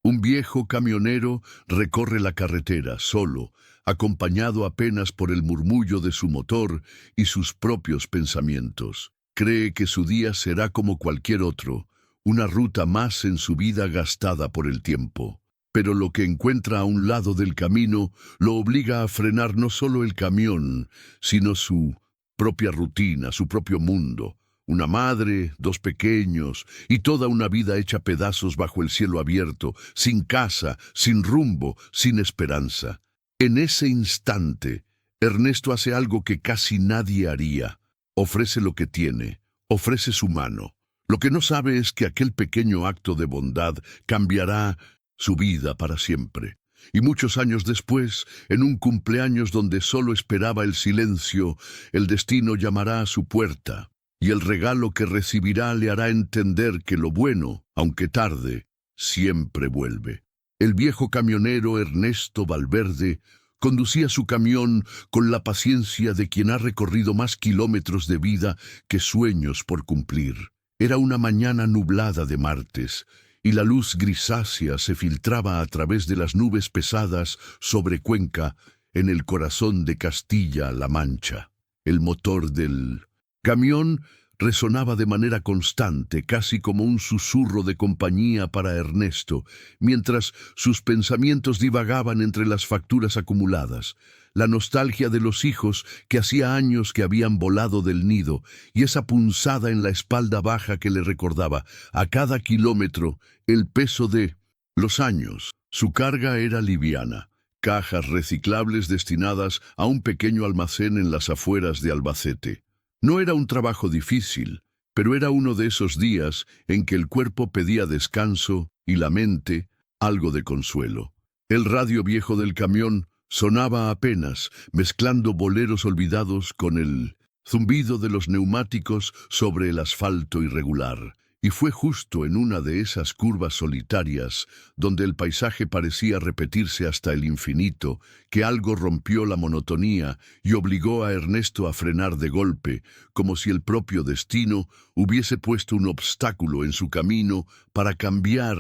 Un viejo camionero recorre la carretera solo, acompañado apenas por el murmullo de su motor y sus propios pensamientos. Cree que su día será como cualquier otro, una ruta más en su vida gastada por el tiempo. Pero lo que encuentra a un lado del camino lo obliga a frenar no solo el camión, sino su propia rutina, su propio mundo. Una madre, dos pequeños y toda una vida hecha pedazos bajo el cielo abierto, sin casa, sin rumbo, sin esperanza. En ese instante, Ernesto hace algo que casi nadie haría. Ofrece lo que tiene, ofrece su mano. Lo que no sabe es que aquel pequeño acto de bondad cambiará su vida para siempre. Y muchos años después, en un cumpleaños donde solo esperaba el silencio, el destino llamará a su puerta. Y el regalo que recibirá le hará entender que lo bueno, aunque tarde, siempre vuelve. El viejo camionero Ernesto Valverde conducía su camión con la paciencia de quien ha recorrido más kilómetros de vida que sueños por cumplir. Era una mañana nublada de martes, y la luz grisácea se filtraba a través de las nubes pesadas sobre Cuenca, en el corazón de Castilla-La Mancha. El motor del camión resonaba de manera constante, casi como un susurro de compañía para Ernesto, mientras sus pensamientos divagaban entre las facturas acumuladas, la nostalgia de los hijos que hacía años que habían volado del nido, y esa punzada en la espalda baja que le recordaba, a cada kilómetro, el peso de los años. Su carga era liviana. Cajas reciclables destinadas a un pequeño almacén en las afueras de Albacete. No era un trabajo difícil, pero era uno de esos días en que el cuerpo pedía descanso y la mente algo de consuelo. El radio viejo del camión sonaba apenas, mezclando boleros olvidados con el zumbido de los neumáticos sobre el asfalto irregular. Y fue justo en una de esas curvas solitarias, donde el paisaje parecía repetirse hasta el infinito, que algo rompió la monotonía y obligó a Ernesto a frenar de golpe, como si el propio destino hubiese puesto un obstáculo en su camino para cambiar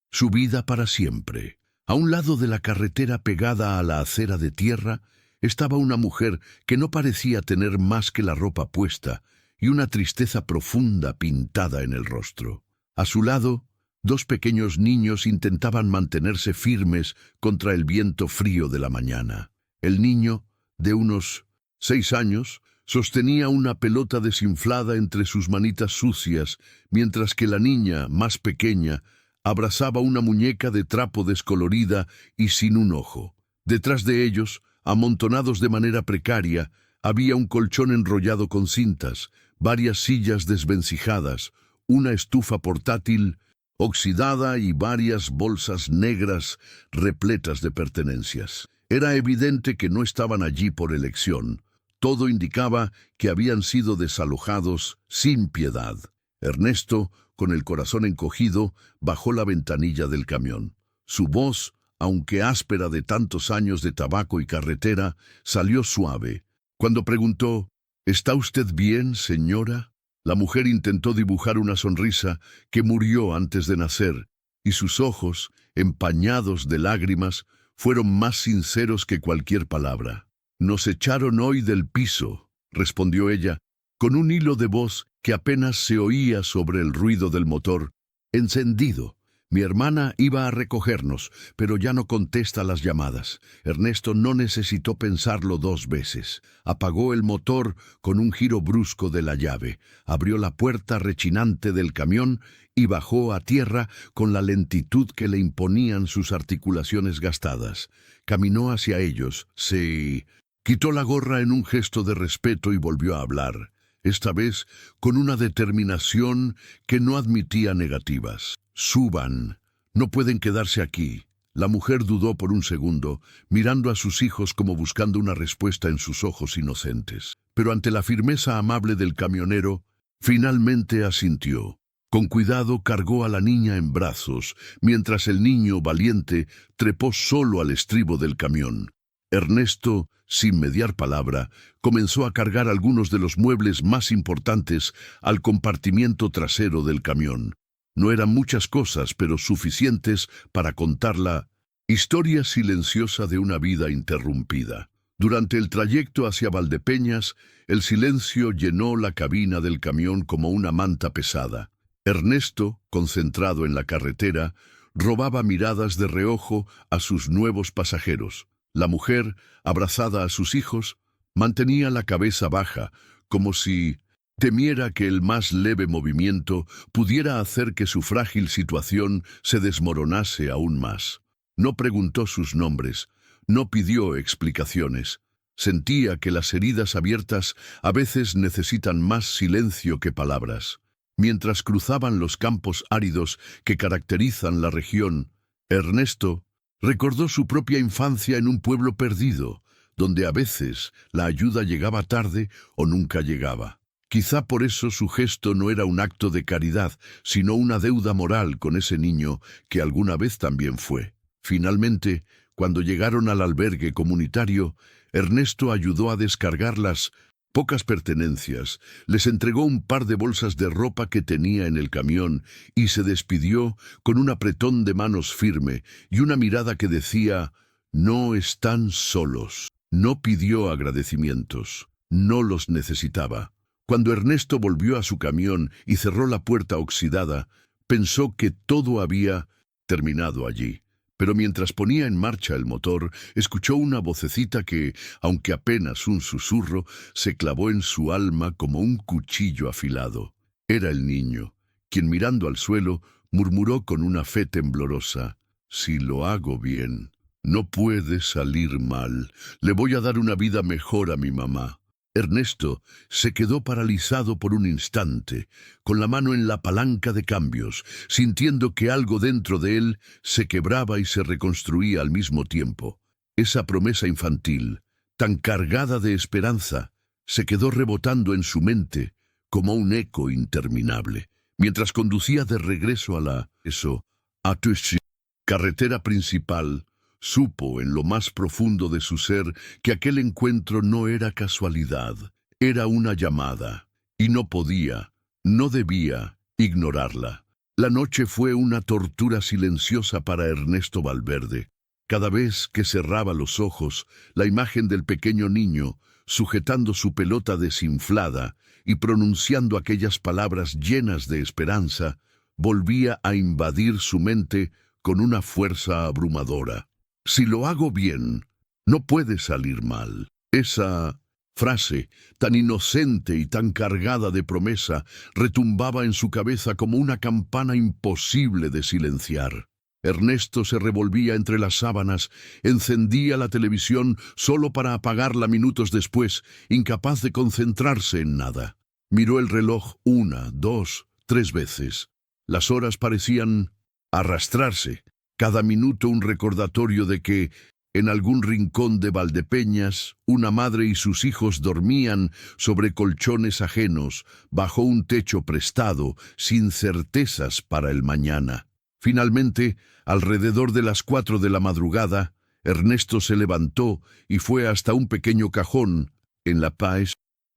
su vida para siempre. A un lado de la carretera pegada a la acera de tierra, estaba una mujer que no parecía tener más que la ropa puesta, y una tristeza profunda pintada en el rostro. A su lado, dos pequeños niños intentaban mantenerse firmes contra el viento frío de la mañana. El niño, de unos 6 años, sostenía una pelota desinflada entre sus manitas sucias, mientras que la niña, más pequeña, abrazaba una muñeca de trapo descolorida y sin un ojo. Detrás de ellos, amontonados de manera precaria, había un colchón enrollado con cintas, varias sillas desvencijadas, una estufa portátil oxidada y varias bolsas negras repletas de pertenencias. Era evidente que no estaban allí por elección. Todo indicaba que habían sido desalojados sin piedad. Ernesto, con el corazón encogido, bajó la ventanilla del camión. Su voz, aunque áspera de tantos años de tabaco y carretera, salió suave. Cuando preguntó: ¿Está usted bien, señora? La mujer intentó dibujar una sonrisa que murió antes de nacer, y sus ojos, empañados de lágrimas, fueron más sinceros que cualquier palabra. «Nos echaron hoy del piso», respondió ella, con un hilo de voz que apenas se oía sobre el ruido del motor encendido. Mi hermana iba a recogernos, pero ya no contesta las llamadas. Ernesto no necesitó pensarlo 2 veces. Apagó el motor con un giro brusco de la llave, abrió la puerta rechinante del camión y bajó a tierra con la lentitud que le imponían sus articulaciones gastadas. Caminó hacia ellos, se quitó la gorra en un gesto de respeto y volvió a hablar, esta vez con una determinación que no admitía negativas. «Suban, no pueden quedarse aquí». La mujer dudó por un segundo, mirando a sus hijos como buscando una respuesta en sus ojos inocentes. Pero ante la firmeza amable del camionero, finalmente asintió. Con cuidado cargó a la niña en brazos, mientras el niño, valiente, trepó solo al estribo del camión. Ernesto, sin mediar palabra, comenzó a cargar algunos de los muebles más importantes al compartimiento trasero del camión. No eran muchas cosas, pero suficientes para contar la historia silenciosa de una vida interrumpida. Durante el trayecto hacia Valdepeñas, el silencio llenó la cabina del camión como una manta pesada. Ernesto, concentrado en la carretera, robaba miradas de reojo a sus nuevos pasajeros. La mujer, abrazada a sus hijos, mantenía la cabeza baja, como si temiera que el más leve movimiento pudiera hacer que su frágil situación se desmoronase aún más. No preguntó sus nombres, no pidió explicaciones. Sentía que las heridas abiertas a veces necesitan más silencio que palabras. Mientras cruzaban los campos áridos que caracterizan la región, Ernesto recordó su propia infancia en un pueblo perdido, donde a veces la ayuda llegaba tarde o nunca llegaba. Quizá por eso su gesto no era un acto de caridad, sino una deuda moral con ese niño que alguna vez también fue. Finalmente, cuando llegaron al albergue comunitario, Ernesto ayudó a descargar las pocas pertenencias, les entregó un par de bolsas de ropa que tenía en el camión y se despidió con un apretón de manos firme y una mirada que decía: «No están solos». No pidió agradecimientos, no los necesitaba. Cuando Ernesto volvió a su camión y cerró la puerta oxidada, pensó que todo había terminado allí. Pero mientras ponía en marcha el motor, escuchó una vocecita que, aunque apenas un susurro, se clavó en su alma como un cuchillo afilado. Era el niño, quien mirando al suelo, murmuró con una fe temblorosa: «Si lo hago bien, no puede salir mal. Le voy a dar una vida mejor a mi mamá». Ernesto se quedó paralizado por un instante, con la mano en la palanca de cambios, sintiendo que algo dentro de él se quebraba y se reconstruía al mismo tiempo. Esa promesa infantil, tan cargada de esperanza, se quedó rebotando en su mente como un eco interminable, mientras conducía de regreso a la carretera principal. Supo en lo más profundo de su ser que aquel encuentro no era casualidad, era una llamada, y no podía, no debía ignorarla. La noche fue una tortura silenciosa para Ernesto Valverde. Cada vez que cerraba los ojos, la imagen del pequeño niño, sujetando su pelota desinflada y pronunciando aquellas palabras llenas de esperanza, volvía a invadir su mente con una fuerza abrumadora. «Si lo hago bien, no puede salir mal». Esa frase, tan inocente y tan cargada de promesa, retumbaba en su cabeza como una campana imposible de silenciar. Ernesto se revolvía entre las sábanas, encendía la televisión solo para apagarla minutos después, incapaz de concentrarse en nada. Miró el reloj 1, 2, 3 veces. Las horas parecían arrastrarse. Cada minuto un recordatorio de que, en algún rincón de Valdepeñas, una madre y sus hijos dormían sobre colchones ajenos, bajo un techo prestado, sin certezas para el mañana. Finalmente, alrededor de las 4 de la madrugada, Ernesto se levantó y fue hasta un pequeño cajón en la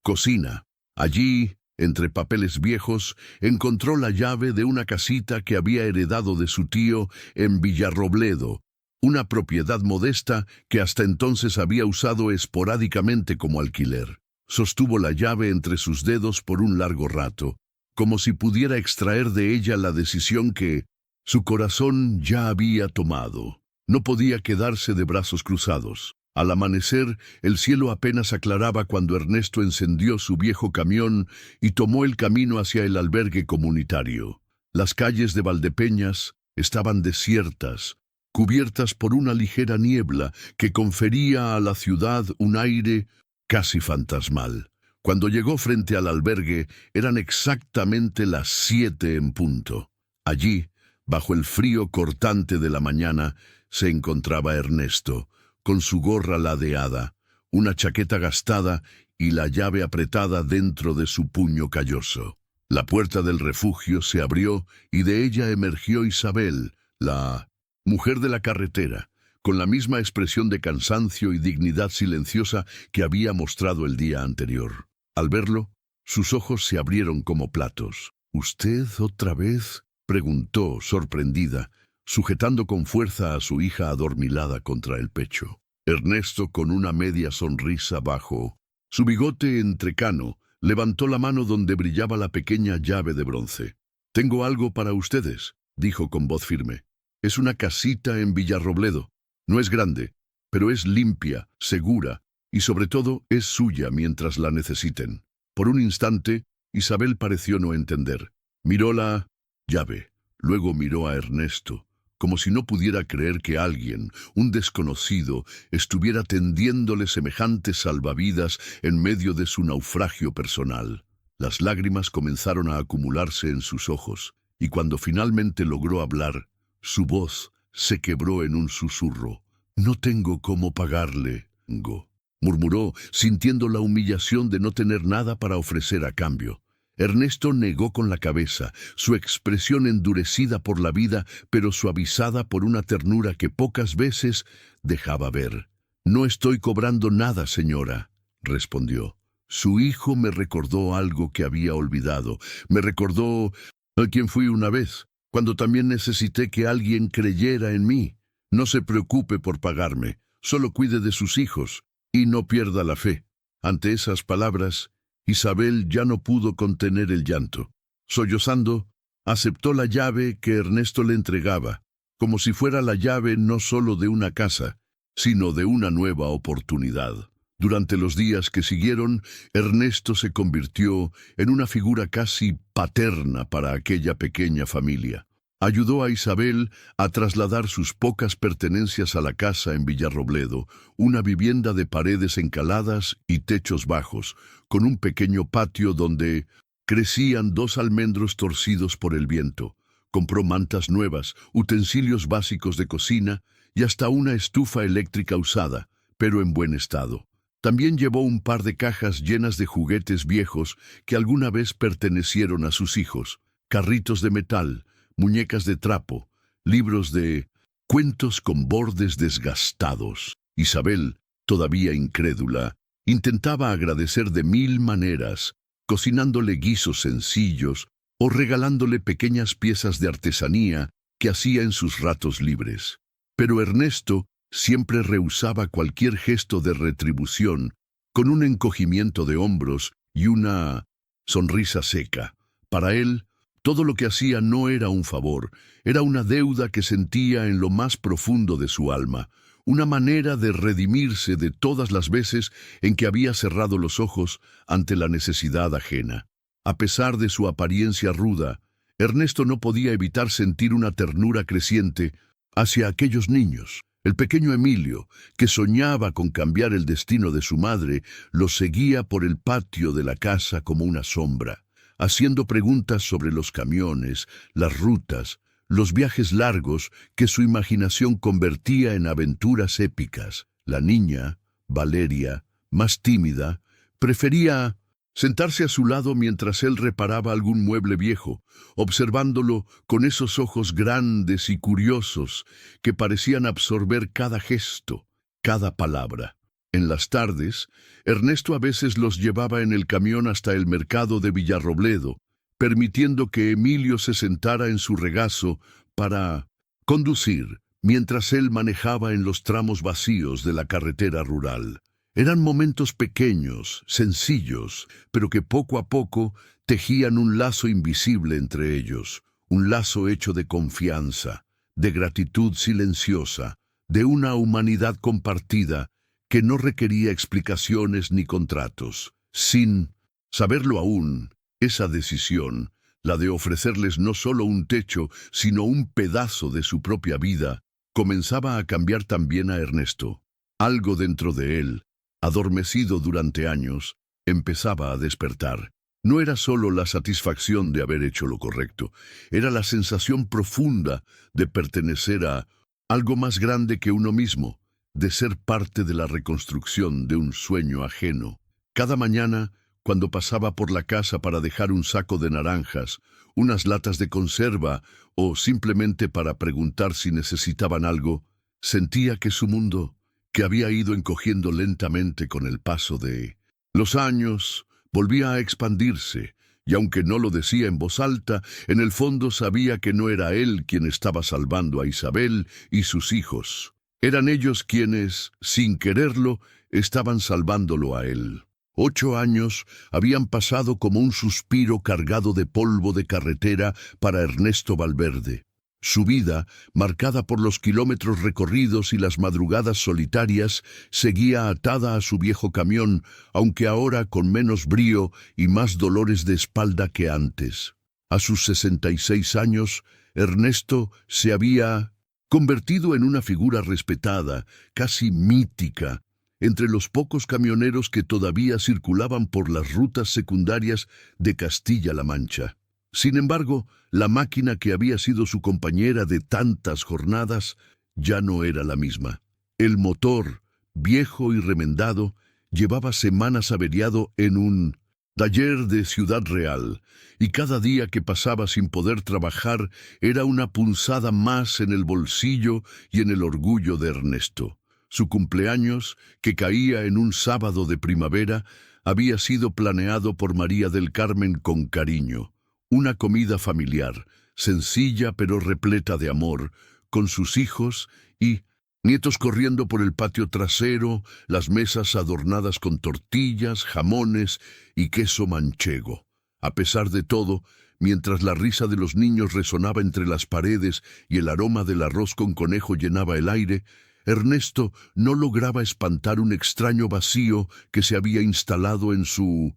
cocina. Allí, entre papeles viejos, encontró la llave de una casita que había heredado de su tío en Villarrobledo, una propiedad modesta que hasta entonces había usado esporádicamente como alquiler. Sostuvo la llave entre sus dedos por un largo rato, como si pudiera extraer de ella la decisión que su corazón ya había tomado. No podía quedarse de brazos cruzados. Al amanecer, el cielo apenas aclaraba cuando Ernesto encendió su viejo camión y tomó el camino hacia el albergue comunitario. Las calles de Valdepeñas estaban desiertas, cubiertas por una ligera niebla que confería a la ciudad un aire casi fantasmal. Cuando llegó frente al albergue, eran exactamente las 7 en punto. Allí, bajo el frío cortante de la mañana, se encontraba Ernesto, con su gorra ladeada, una chaqueta gastada y la llave apretada dentro de su puño calloso. La puerta del refugio se abrió y de ella emergió Isabel, la mujer de la carretera, con la misma expresión de cansancio y dignidad silenciosa que había mostrado el día anterior. Al verlo, sus ojos se abrieron como platos. «¿Usted otra vez?», preguntó, sorprendida, sujetando con fuerza a su hija adormilada contra el pecho. Ernesto, con una media sonrisa bajo su bigote entrecano, levantó la mano donde brillaba la pequeña llave de bronce. «Tengo algo para ustedes», dijo con voz firme. «Es una casita en Villarrobledo. No es grande, pero es limpia, segura, y sobre todo es suya mientras la necesiten». Por un instante, Isabel pareció no entender. Miró la llave, luego miró a Ernesto, como si no pudiera creer que alguien, un desconocido, estuviera tendiéndole semejantes salvavidas en medio de su naufragio personal. Las lágrimas comenzaron a acumularse en sus ojos, y cuando finalmente logró hablar, su voz se quebró en un susurro. «No tengo cómo pagarle, Go», murmuró, sintiendo la humillación de no tener nada para ofrecer a cambio. Ernesto negó con la cabeza, su expresión endurecida por la vida, pero suavizada por una ternura que pocas veces dejaba ver. «No estoy cobrando nada, señora», respondió. «Su hijo me recordó algo que había olvidado. Me recordó a quien fui una vez, cuando también necesité que alguien creyera en mí. No se preocupe por pagarme, solo cuide de sus hijos y no pierda la fe». Ante esas palabras, Isabel ya no pudo contener el llanto. Sollozando, aceptó la llave que Ernesto le entregaba, como si fuera la llave no solo de una casa, sino de una nueva oportunidad. Durante los días que siguieron, Ernesto se convirtió en una figura casi paterna para aquella pequeña familia. Ayudó a Isabel a trasladar sus pocas pertenencias a la casa en Villarrobledo, una vivienda de paredes encaladas y techos bajos, con un pequeño patio donde crecían 2 almendros torcidos por el viento. Compró mantas nuevas, utensilios básicos de cocina y hasta una estufa eléctrica usada, pero en buen estado. También llevó un par de cajas llenas de juguetes viejos que alguna vez pertenecieron a sus hijos, carritos de metal, muñecas de trapo, libros de cuentos con bordes desgastados. Isabel, todavía incrédula, intentaba agradecer de 1000 maneras, cocinándole guisos sencillos o regalándole pequeñas piezas de artesanía que hacía en sus ratos libres. Pero Ernesto siempre rehusaba cualquier gesto de retribución, con un encogimiento de hombros y una sonrisa seca. Para él, todo lo que hacía no era un favor, era una deuda que sentía en lo más profundo de su alma, una manera de redimirse de todas las veces en que había cerrado los ojos ante la necesidad ajena. A pesar de su apariencia ruda, Ernesto no podía evitar sentir una ternura creciente hacia aquellos niños. El pequeño Emilio, que soñaba con cambiar el destino de su madre, lo seguía por el patio de la casa como una sombra, haciendo preguntas sobre los camiones, las rutas, los viajes largos que su imaginación convertía en aventuras épicas. La niña, Valeria, más tímida, prefería sentarse a su lado mientras él reparaba algún mueble viejo, observándolo con esos ojos grandes y curiosos que parecían absorber cada gesto, cada palabra. En las tardes, Ernesto a veces los llevaba en el camión hasta el mercado de Villarrobledo, permitiendo que Emilio se sentara en su regazo para conducir, mientras él manejaba en los tramos vacíos de la carretera rural. Eran momentos pequeños, sencillos, pero que poco a poco tejían un lazo invisible entre ellos, un lazo hecho de confianza, de gratitud silenciosa, de una humanidad compartida que no requería explicaciones ni contratos. Sin saberlo aún, esa decisión, la de ofrecerles no solo un techo, sino un pedazo de su propia vida, comenzaba a cambiar también a Ernesto. Algo dentro de él, adormecido durante años, empezaba a despertar. No era solo la satisfacción de haber hecho lo correcto, era la sensación profunda de pertenecer a algo más grande que uno mismo, de ser parte de la reconstrucción de un sueño ajeno. Cada mañana, cuando pasaba por la casa para dejar un saco de naranjas, unas latas de conserva o simplemente para preguntar si necesitaban algo, sentía que su mundo, que había ido encogiendo lentamente con el paso de los años, volvía a expandirse, y aunque no lo decía en voz alta, en el fondo sabía que no era él quien estaba salvando a Isabel y sus hijos. Eran ellos quienes, sin quererlo, estaban salvándolo a él. 8 años habían pasado como un suspiro cargado de polvo de carretera para Ernesto Valverde. Su vida, marcada por los kilómetros recorridos y las madrugadas solitarias, seguía atada a su viejo camión, aunque ahora con menos brío y más dolores de espalda que antes. A sus 66 años, Ernesto se había convertido en una figura respetada, casi mítica, entre los pocos camioneros que todavía circulaban por las rutas secundarias de Castilla-La Mancha. Sin embargo, la máquina que había sido su compañera de tantas jornadas ya no era la misma. El motor, viejo y remendado, llevaba semanas averiado en un taller de Ciudad Real, y cada día que pasaba sin poder trabajar era una punzada más en el bolsillo y en el orgullo de Ernesto. Su cumpleaños, que caía en un sábado de primavera, había sido planeado por María del Carmen con cariño. Una comida familiar, sencilla pero repleta de amor, con sus hijos y nietos corriendo por el patio trasero, las mesas adornadas con tortillas, jamones y queso manchego. A pesar de todo, mientras la risa de los niños resonaba entre las paredes y el aroma del arroz con conejo llenaba el aire, Ernesto no lograba espantar un extraño vacío que se había instalado en su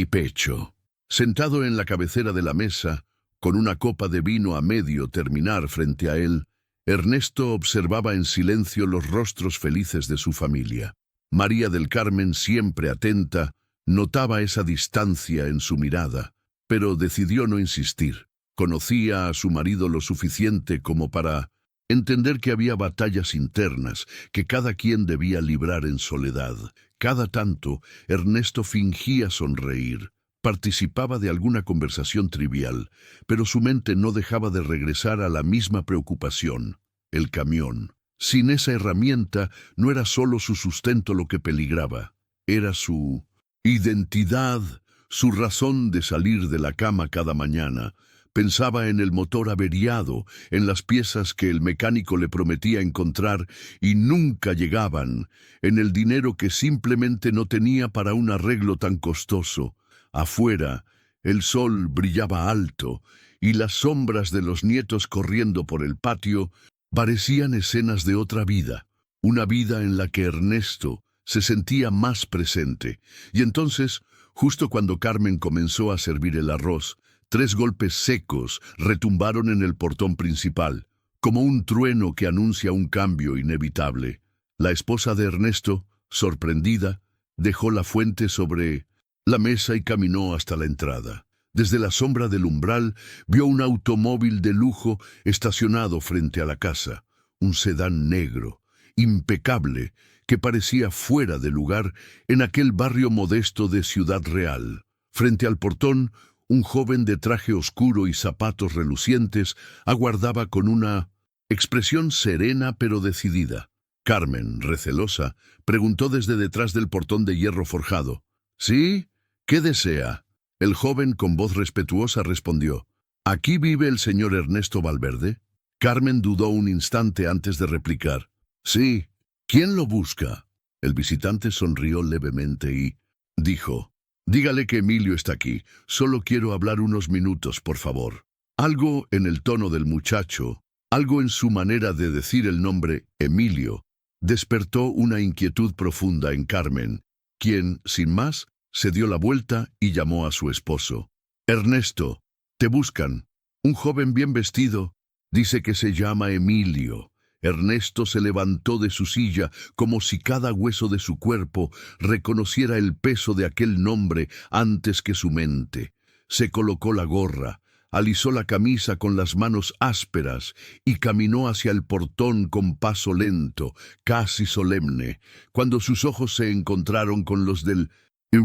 pecho. Sentado en la cabecera de la mesa, con una copa de vino a medio terminar frente a él, Ernesto observaba en silencio los rostros felices de su familia. María del Carmen, siempre atenta, notaba esa distancia en su mirada, pero decidió no insistir. Conocía a su marido lo suficiente como para entender que había batallas internas que cada quien debía librar en soledad. Cada tanto, Ernesto fingía sonreír. Participaba de alguna conversación trivial, pero su mente no dejaba de regresar a la misma preocupación, el camión. Sin esa herramienta, no era solo su sustento lo que peligraba, era su identidad, su razón de salir de la cama cada mañana. Pensaba en el motor averiado, en las piezas que el mecánico le prometía encontrar y nunca llegaban, en el dinero que simplemente no tenía para un arreglo tan costoso. Afuera, el sol brillaba alto y las sombras de los nietos corriendo por el patio parecían escenas de otra vida, una vida en la que Ernesto se sentía más presente. Y entonces, justo cuando Carmen comenzó a servir el arroz, 3 golpes secos retumbaron en el portón principal, como un trueno que anuncia un cambio inevitable. La esposa de Ernesto, sorprendida, dejó la fuente sobre la mesa y caminó hasta la entrada. Desde la sombra del umbral vio un automóvil de lujo estacionado frente a la casa, un sedán negro, impecable, que parecía fuera de lugar en aquel barrio modesto de Ciudad Real. Frente al portón, un joven de traje oscuro y zapatos relucientes aguardaba con una expresión serena pero decidida. Carmen, recelosa, preguntó desde detrás del portón de hierro forjado. ¿Sí? ¿Qué desea? El joven con voz respetuosa respondió. ¿Aquí vive el señor Ernesto Valverde? Carmen dudó un instante antes de replicar. Sí. ¿Quién lo busca? El visitante sonrió levemente y dijo. Dígale que Emilio está aquí. Solo quiero hablar unos minutos, por favor. Algo en el tono del muchacho, algo en su manera de decir el nombre Emilio, despertó una inquietud profunda en Carmen, quien, sin más, se dio la vuelta y llamó a su esposo. Ernesto, te buscan. Un joven bien vestido. Dice que se llama Emilio. Ernesto se levantó de su silla como si cada hueso de su cuerpo reconociera el peso de aquel nombre antes que su mente. Se colocó la gorra, alisó la camisa con las manos ásperas y caminó hacia el portón con paso lento, casi solemne. Cuando sus ojos se encontraron con los del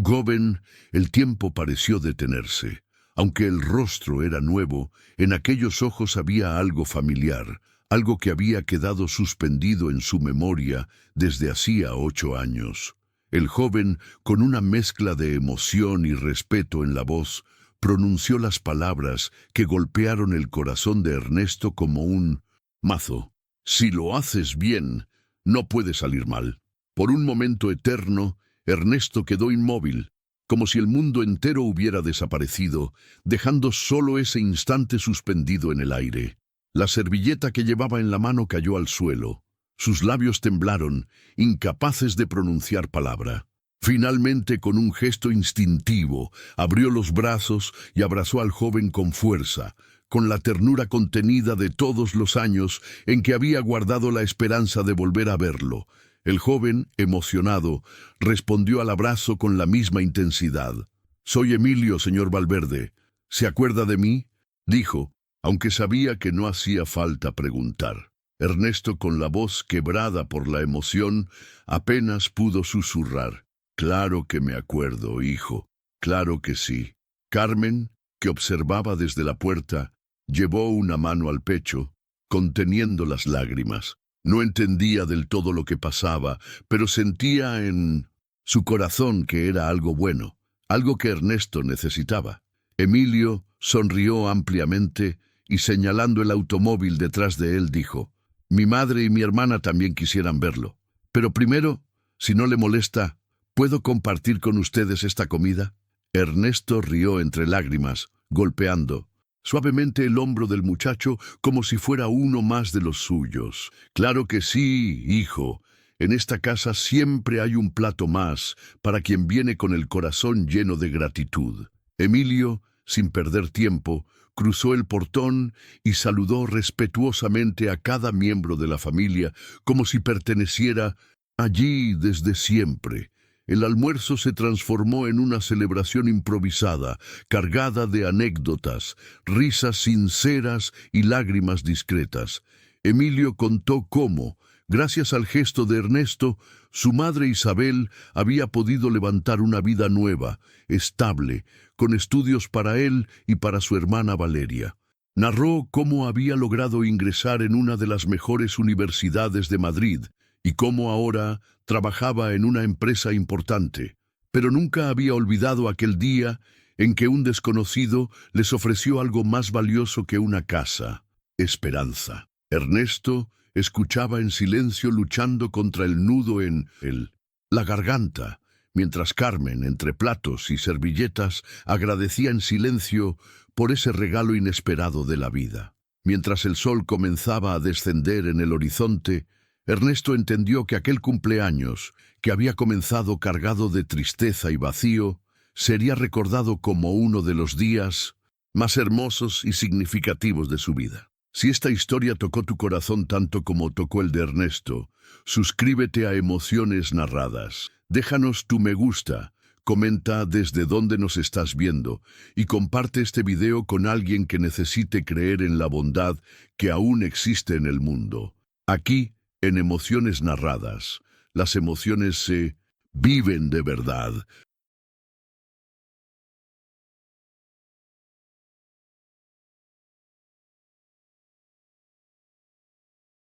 joven, el tiempo pareció detenerse. Aunque el rostro era nuevo, en aquellos ojos había algo familiar, algo que había quedado suspendido en su memoria desde hacía 8 años. El joven, con una mezcla de emoción y respeto en la voz, pronunció las palabras que golpearon el corazón de Ernesto como un mazo. Si lo haces bien, no puede salir mal. Por un momento eterno, Ernesto quedó inmóvil, como si el mundo entero hubiera desaparecido, dejando solo ese instante suspendido en el aire. La servilleta que llevaba en la mano cayó al suelo. Sus labios temblaron, incapaces de pronunciar palabra. Finalmente, con un gesto instintivo, abrió los brazos y abrazó al joven con fuerza, con la ternura contenida de todos los años en que había guardado la esperanza de volver a verlo. El joven, emocionado, respondió al abrazo con la misma intensidad. «Soy Emilio, señor Valverde. ¿Se acuerda de mí?», dijo, aunque sabía que no hacía falta preguntar. Ernesto, con la voz quebrada por la emoción, apenas pudo susurrar: «Claro que me acuerdo, hijo. Claro que sí». Carmen, que observaba desde la puerta, llevó una mano al pecho, conteniendo las lágrimas. No entendía del todo lo que pasaba, pero sentía en su corazón que era algo bueno, algo que Ernesto necesitaba. Emilio sonrió ampliamente y, señalando el automóvil detrás de él, dijo: «Mi madre y mi hermana también quisieran verlo. Pero primero, si no le molesta, ¿puedo compartir con ustedes esta comida?». Ernesto rió entre lágrimas, golpeando suavemente el hombro del muchacho como si fuera uno más de los suyos. «Claro que sí, hijo. En esta casa siempre hay un plato más para quien viene con el corazón lleno de gratitud». Emilio, sin perder tiempo, cruzó el portón y saludó respetuosamente a cada miembro de la familia como si perteneciera allí desde siempre. El almuerzo se transformó en una celebración improvisada, cargada de anécdotas, risas sinceras y lágrimas discretas. Emilio contó cómo, gracias al gesto de Ernesto, su madre Isabel había podido levantar una vida nueva, estable, con estudios para él y para su hermana Valeria. Narró cómo había logrado ingresar en una de las mejores universidades de Madrid y cómo ahora trabajaba en una empresa importante. Pero nunca había olvidado aquel día en que un desconocido les ofreció algo más valioso que una casa: esperanza. Ernesto escuchaba en silencio, luchando contra el nudo en la garganta, mientras Carmen, entre platos y servilletas, agradecía en silencio por ese regalo inesperado de la vida. Mientras el sol comenzaba a descender en el horizonte, Ernesto entendió que aquel cumpleaños, que había comenzado cargado de tristeza y vacío, sería recordado como uno de los días más hermosos y significativos de su vida. Si esta historia tocó tu corazón tanto como tocó el de Ernesto, suscríbete a Emociones Narradas. Déjanos tu me gusta, comenta desde dónde nos estás viendo y comparte este video con alguien que necesite creer en la bondad que aún existe en el mundo. Aquí, en Emociones Narradas, las emociones se viven de verdad.